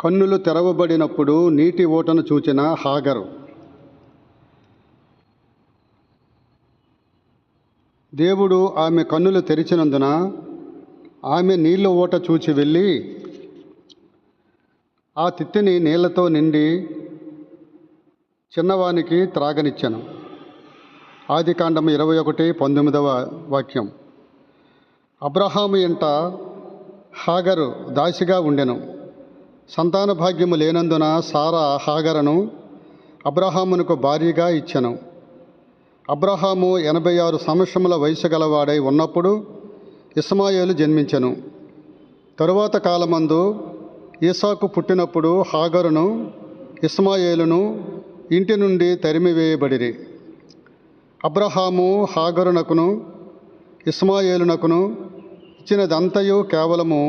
కన్నులు తెరవబడినప్పుడు నీటి ఓటను చూచిన హాగరు. దేవుడు ఆమె కన్నులు తెరిచినందున ఆమె నీళ్ళ ఓట చూచి వెళ్ళి ఆ తిత్తిని నీళ్లతో నిండి చిన్నవానికి త్రాగనిచ్చెను. ఆదికాండము 21:19. అబ్రహాము ఇంట హాగరు దాసిగా ఉండెను. సంతాన భాగ్యము లేనందున సారా హాగరును అబ్రహామునకు భార్యగా ఇచ్చెను. అబ్రహాము 86 సంవత్సరముల వయసు గలవాడై ఉన్నప్పుడు ఇస్మాయేలు జన్మించెను. తరువాత కాలమందు ఈసాకు పుట్టినప్పుడు హాగరును ఇస్మాయేలును ఇంటి నుండి తరిమివేయబడిరి. అబ్రహాము హాగరునకును ఇస్మాయేలునకును ఇచ్చినదంతయు కేవలము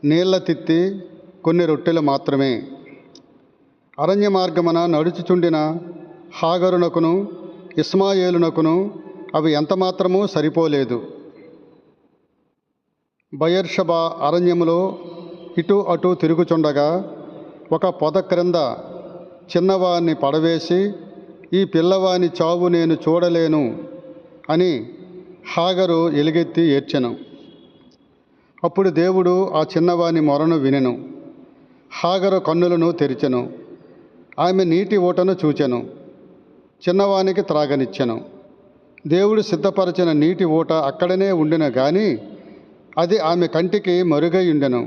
నీళ్ల తిత్తి, కొన్ని రొట్టెలు మాత్రమే. అరణ్య మార్గమున నడుచుచుండిన హాగరునకును ఇస్మాయేలునకును అవి ఎంతమాత్రమూ సరిపోలేదు. బయర్షబా అరణ్యములో ఇటు అటు తిరుగుచుండగా ఒక పొద క్రింద చిన్నవాణ్ణి పడవేసి, ఈ పిల్లవాని చావు నేను చూడలేను అని హాగరు ఎలుగెత్తి ఏడ్చెను. అప్పుడు దేవుడు ఆ చిన్నవాని మొరను వినెను. హాగరు కన్నులను తెరిచెను. ఆమె నీటి ఓటను చూచెను. చిన్నవానికి త్రాగనిచ్చెను. దేవుడు సిద్ధపరచిన నీటి ఊట అక్కడనే ఉండెను గాని అది ఆమె కంటికి మరుగై ఉండెను.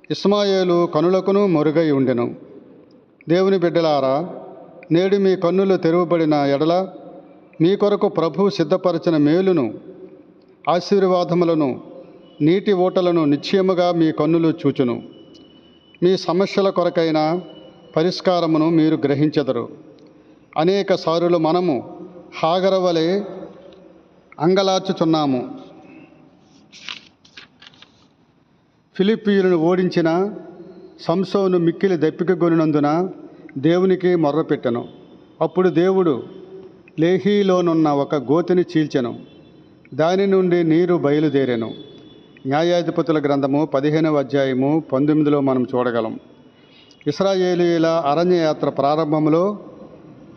ఇస్మాయేలు కనులకును మరుగై ఉండెను. దేవుని బిడ్డలారా, నేడు మీ కన్నులు తెరవబడిన ఎడల మీ కొరకు ప్రభువు సిద్ధపరచిన మేలును, ఆశీర్వాదములను, నీటి ఊటలను నిశ్చయముగా మీ కన్నులు చూచును. మీ సమస్యల కొరకైన పరిష్కారమును మీరు గ్రహించెదరు. అనేక సారులు మనము హాగరు వలె అంగలార్చుచున్నాము. ఫిలిప్పీయులను ఓడించిన సంసోను మిక్కిలి దప్పికగొనినందున దేవునికి మొర్రపెట్టెను. అప్పుడు దేవుడు లేహీలోనున్న ఒక గోతిని చీల్చెను. దాని నుండి నీరు బయలుదేరెను. న్యాయాధిపతుల గ్రంథము 15:19 మనం చూడగలం. ఇశ్రాయేలీయుల అరణ్యయాత్ర ప్రారంభంలో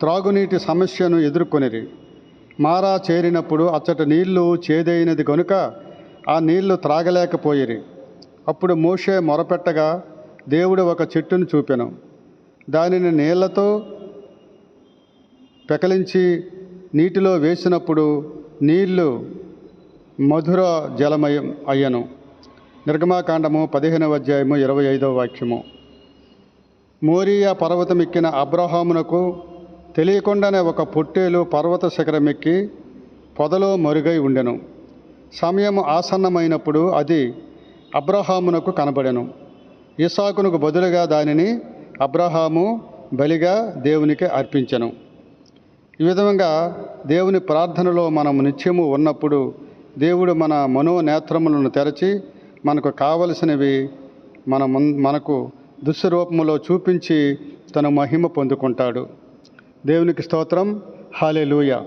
త్రాగునీటి సమస్యను ఎదుర్కొనిరి. మారా చేరినప్పుడు అచ్చట నీళ్లు చేదైనది కనుక ఆ నీళ్లు త్రాగలేకపోయిరి. అప్పుడు మోషే మొరపెట్టగా దేవుడు ఒక చెట్టును చూపెను. దానిని నీళ్లతో పెకలించి నీటిలో వేసినప్పుడు నీళ్లు మధుర జలమయం అయ్యను. నిర్గమాకాండము 15:25. మోరియా పర్వతమెక్కిన అబ్రహామునకు తెలియకుండానే ఒక పొట్టేలు పర్వత శిఖరమెక్కి పొదలో మరుగై ఉండెను. సమయం ఆసన్నమైనప్పుడు అది అబ్రహామునకు కనబడెను. ఇస్సాకునకు బదులుగా దానిని అబ్రహాము బలిగా దేవునికి అర్పించెను. ఈ విధంగా దేవుని ప్రార్థనలో మనము నిత్యము ఉన్నప్పుడు దేవుడు మన మనోనేత్రములను తెరచి మనకు కావలసినవి మనకు దుస్వరూపములో చూపించి తన మహిమ పొందుకుంటాడు. దేవునికి స్తోత్రం. హల్లెలూయా.